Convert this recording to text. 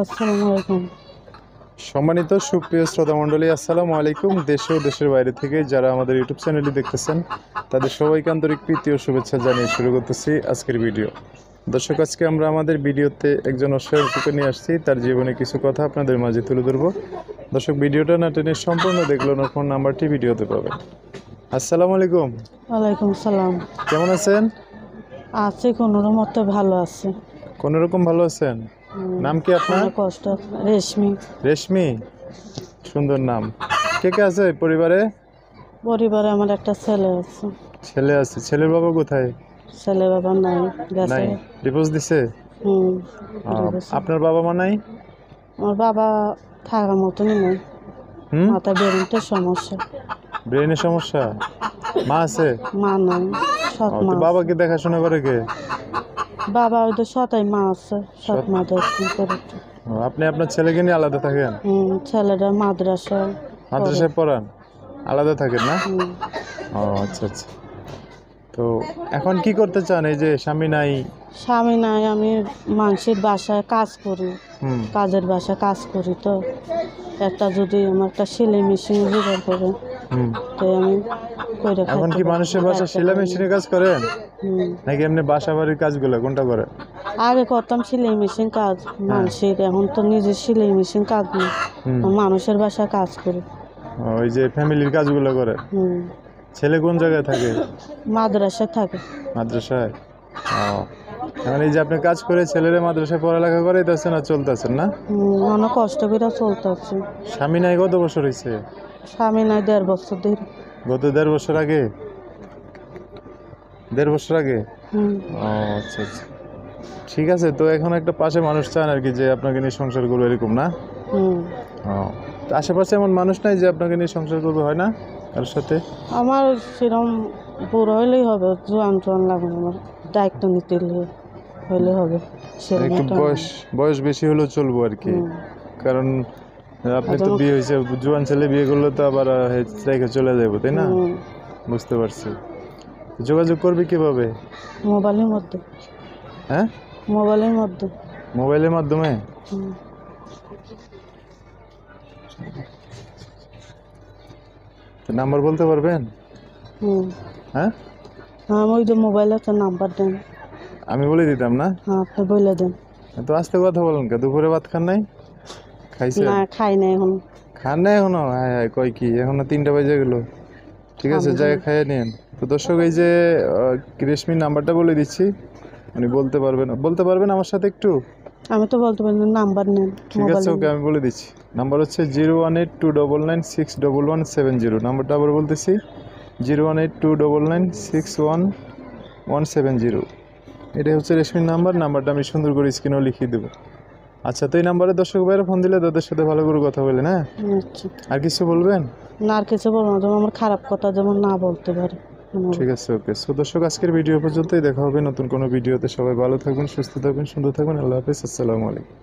আসসালামু আলাইকুম। সম্মানিত সুপ্রিয় শ্রোতা মণ্ডলী, আসসালামু আলাইকুম। দেশে ও দেশের বাইরে থেকে যারা আমাদের ইউটিউব চ্যানেলটি দেখতেছেন তাদের সবাইকে আন্তরিক প্রীতি ও শুভেচ্ছা জানিয়ে শুরু করতেছি আজকের ভিডিও। দর্শক, আজকে আমরা আমাদের ভিডিওতে একজন অসহায়কে নিয়ে আসছি, তার জীবনে কিছু কথা আপনাদের মাঝে তুলে ধরবো। দর্শক, ভিডিওটা না টেনে সম্পূর্ণ দেখলো না, ফোন নাম্বারটি ভিডিওতে পাবেন। আসসালামু আলাইকুম। ওয়ালাইকুম সালাম। কেমন আছেন? আছি কোনোর মতো ভালো আছে। কোনো রকম ভালো আছেন? নাম কি আপনার? অনেক কষ্ট। রেশমি। রেশমি, সুন্দর নাম। কে কে আছে পরিবারে? পরিবারে আমার একটা ছেলে আছে। ছেলে আছে। ছেলের বাবা কোথায়? ছেলে বাবা নাই, গেছে। নাই, ডিভোর্স দিছে। আপনার বাবা মা নাই? আমার বাবা থাকার মতনই নেই, হুম, মাথায় বেরোতে সমস্যা। ব্রেনের সমস্যা। মা আছে? মা নাই, সৎ ও, মা তো আছে। বাবাকে দেখাশোনা করে কে? বাবা ওই তো সতাই মা আছে, সৎ মা দেখুন করে। ও, আপনি আপনার ছেলেকে নিয়ে আলাদা থাকেন? ছেলেটা মাদ্রাসা মাদ্রাসায় পড়ান, আলাদা থাকেন না? হুম। ও আচ্ছা আচ্ছা। তো এখন কি করতে চান? এই যে স্বামী নাই। স্বামী নাই, আমি মানুষের বাসায় কাজ করি, হুম কাজের বাসায় কাজ করি। তো একটা যদি আমার একটা সেলাই মেশিন জোগাড় করে, হুম। তো আমি করে এখন কি মানুষের বাসা সেলাই মেশিনে কাজ করেন নাকি এমনি বাসা বাড়ির কাজগুলো কোনটা করেন? আগে করতাম সেলাই মেশিন কাজ মানুষের, এখন তো নিজের সেলাই মেশিন কাজ নেই, মানুষের বাসায় কাজ করি। ওই যে ফ্যামিলির কাজগুলো করে। ছেলে কোন জায়গায় থাকে? মাদ্রাসায় থাকে। মাদ্রাসায়। ও, এখন এই যে আপনি কাজ করে ছেলেরা মাদ্রাসায় পড়ালেখা করাইতেছেন আর চলতেছেন না? অনেক কষ্ট করে চলতেছে। স্বামী নাই কত বছর হয়েছে? স্বামী নাই 1.5 বছর ধরে। গত 1.5 বছর আগে? 1.5 বছর আগে? ও আচ্ছা আচ্ছা, ঠিক আছে। তো এখন একটা পাশে মানুষ চান আর কি, যে আপনাকে নিয়ে সংসার করবে, এরকম না? ও, তো আশেপাশে এমন মানুষ নাই যে আপনাকে নিয়ে সংসার করবে, হয় না কারোর সাথে? আমার সেরকম বুড়ো হইলেই হবে, জোয়ান জোয়ান লাগবে, আমার দায়িত্ব নিতে হইলে হবে। একটু বয়স বেশি হলেও চলবো আর কি, কারণ আপনি তো বিয়ে হয়েছে, জোয়ান ছেলে বিয়ে করলে তো আবার রেখে চলে যাবো, তাই না? বুঝতে পারছি। যোগাযোগ করবি কিভাবে? মোবাইলের মধ্যে। হ্যাঁ, মোবাইলের মধ্যে। মোবাইলের মাধ্যমে? নাম্বার বলতে পারবেন? হ্যাঁ, ওই যে মোবাইল আছে, নাম্বার দেন। আমি বলে দিতাম না? আপনি বলে দেন। তো আস্তে কথা বলেন কে? দুপুরে ভাত খান নাই? খাইছে? না, খাই না এখন। খান নাই এখনো? হ্যাঁ হ্যাঁ, কয় কি, এখনো 3টা বাজে গেল। ঠিক আছে, যাই খাইয়ে নিন। তো দর্শক, এই যে রেশমির নাম্বারটা বলে দিচ্ছি, উনি বলতে পারবেন আমার সাথে একটু? আমি তো বলতে পারি না, নাম্বার নেন। ঠিক আছে, ওকে, আমি বলে দিচ্ছি। নাম্বার হচ্ছে 01829961170। নাম্বারটা আবার বলতেছি, 01829961170। এটাই হচ্ছে রেশমির নাম্বারটা আমি সুন্দর করে স্ক্রিনেও লিখিয়ে দেবো। আচ্ছা, তো এই নাম্বারে দর্শক ভাইরা ফোন দিলে তাদের সাথে ভালো করে কথা বলেন। হ্যাঁ, আর কিছু বলবেন? না, আর কিছু বলবো না, যেমন আমার খারাপ কথা যেমন না বলতে পারে। ঠিক আছে, ওকে। সো দর্শক, আজকের ভিডিও পর্যন্তই। দেখা হবে নতুন কোনো ভিডিওতে। সবাই ভালো থাকবেন, সুস্থ থাকবেন, সুন্দর থাকবেন। আল্লাহ হাফেজ, আসসালামু আলাইকুম।